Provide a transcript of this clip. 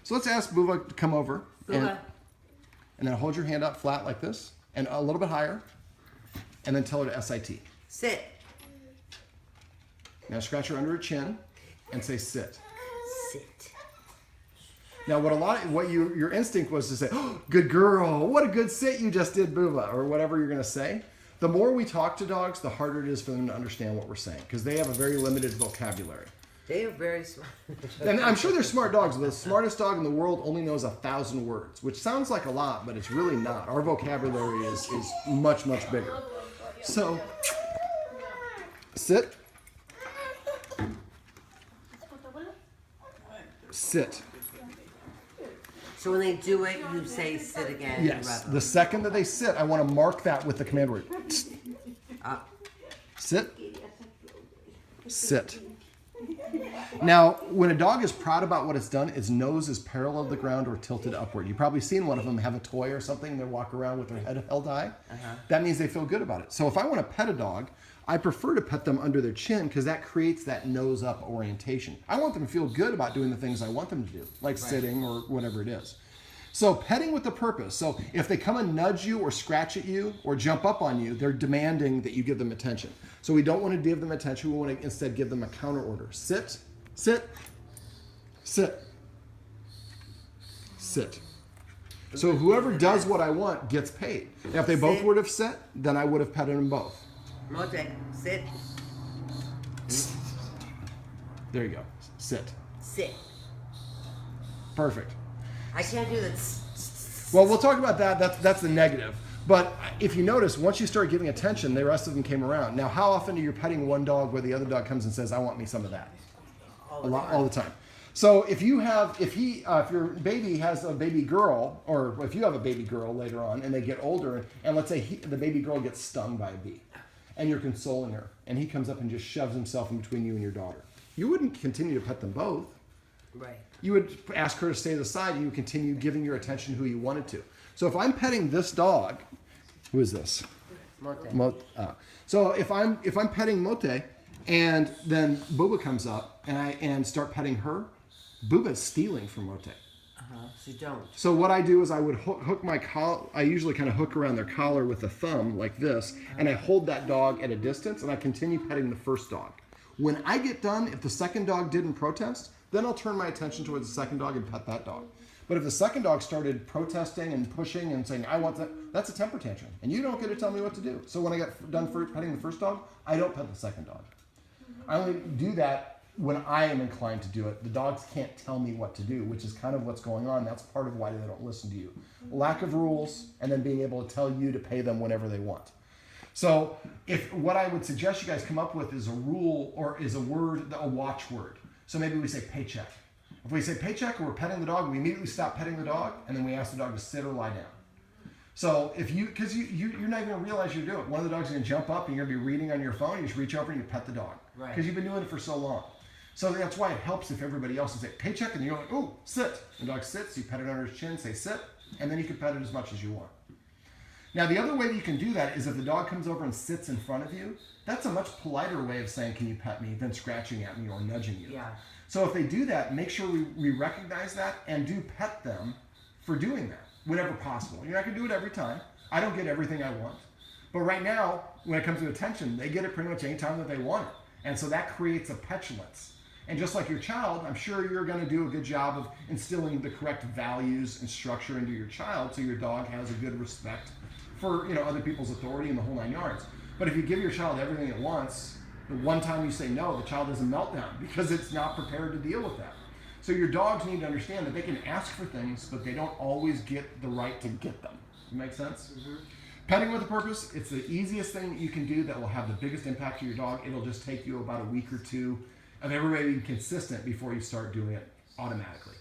So let's ask Booba to come over. Booba. And then hold your hand up flat like this, and a little bit higher, and then tell her to sit. Sit. Now scratch her under her chin, and say sit. Sit. Now your instinct was to say, oh, good girl, what a good sit you just did, Booba, or whatever you're going to say. The more we talk to dogs, the harder it is for them to understand what we're saying, because they have a very limited vocabulary. They are very smart. And I'm sure they're smart dogs, but the smartest dog in the world only knows 1,000 words, which sounds like a lot, but it's really not. Our vocabulary is much, much bigger. So, sit. Sit. So when they do it, you say sit again. Yes. The second that they sit, I want to mark that with the command word. Sit. Sit. Now, when a dog is proud about what it's done, its nose is parallel to the ground or tilted upward. You've probably seen one of them have a toy or something, and they walk around with their head held high. That means they feel good about it. So if I want to pet a dog, I prefer to pet them under their chin because that creates that nose up orientation. I want them to feel good about doing the things I want them to do, like sitting or whatever it is. So petting with a purpose. So if they come and nudge you or scratch at you or jump up on you, they're demanding that you give them attention. So we don't want to give them attention. We want to instead give them a counter order. Sit, sit, sit, sit. So whoever does what I want gets paid. Now if they both would have sit, then I would have petted them both. Motek, sit. There you go. Sit. Sit. Perfect. I can't do that. Well, we'll talk about that. That's the negative. But if you notice, once you start giving attention, the rest of them came around. Now, how often are you petting one dog where the other dog comes and says, "I want me some of that"? All the time. So if your baby has a baby girl, or if you have a baby girl later on and they get older, and let's say the baby girl gets stung by a bee, and you're consoling her, and he comes up and just shoves himself in between you and your daughter, you wouldn't continue to pet them both. Right. You would ask her to stay to the side, and you would continue giving your attention who you wanted to. So if I'm petting this dog, who is this? Motek. So if I'm petting Mote, and then Booba comes up and start petting her, Booba's stealing from Mote. So you don't. So what I do is I would hook my collar. I usually kind of hook around their collar with a thumb like this, and I hold that dog at a distance, and I continue petting the first dog. When I get done, if the second dog didn't protest, then I'll turn my attention towards the second dog and pet that dog. But if the second dog started protesting and pushing and saying, "I want that," that's a temper tantrum, and you don't get to tell me what to do. So when I get done petting the first dog, I don't pet the second dog. I only do that when I am inclined to do it. The dogs can't tell me what to do, which is kind of what's going on. That's part of why they don't listen to you. Lack of rules, and then being able to tell you to pay them whenever they want. So if what I would suggest you guys come up with is a rule or is a word, a watchword. So maybe we say paycheck. If we say paycheck and we're petting the dog, we immediately stop petting the dog, and then we ask the dog to sit or lie down. So if because you're not even going to realize you're doing it. One of the dogs is going to jump up, and you're going to be reading on your phone, you just reach over and you pet the dog. Right. Because you've been doing it for so long. So that's why it helps if everybody else is like, paycheck, and you're like, "Oh, sit." The dog sits, you pet it under his chin, say sit, and then you can pet it as much as you want. Now, the other way that you can do that is if the dog comes over and sits in front of you, that's a much politer way of saying, "Can you pet me?" than scratching at me or nudging you. Yeah. So if they do that, make sure we recognize that and do pet them for doing that whenever possible. You're not going to do it every time. I don't get everything I want. But right now, when it comes to attention, they get it pretty much any time that they want it. And so that creates a petulance. And just like your child, I'm sure you're going to do a good job of instilling the correct values and structure into your child so your dog has a good respect for other people's authority and the whole 9 yards. But if you give your child everything it wants, the one time you say no, the child has a meltdown because it's not prepared to deal with that. So your dogs need to understand that they can ask for things, but they don't always get the right to get them. Does that make sense? Mm-hmm. Petting with a purpose, it's the easiest thing that you can do that will have the biggest impact to your dog. It'll just take you about a week or two of everybody being consistent before you start doing it automatically.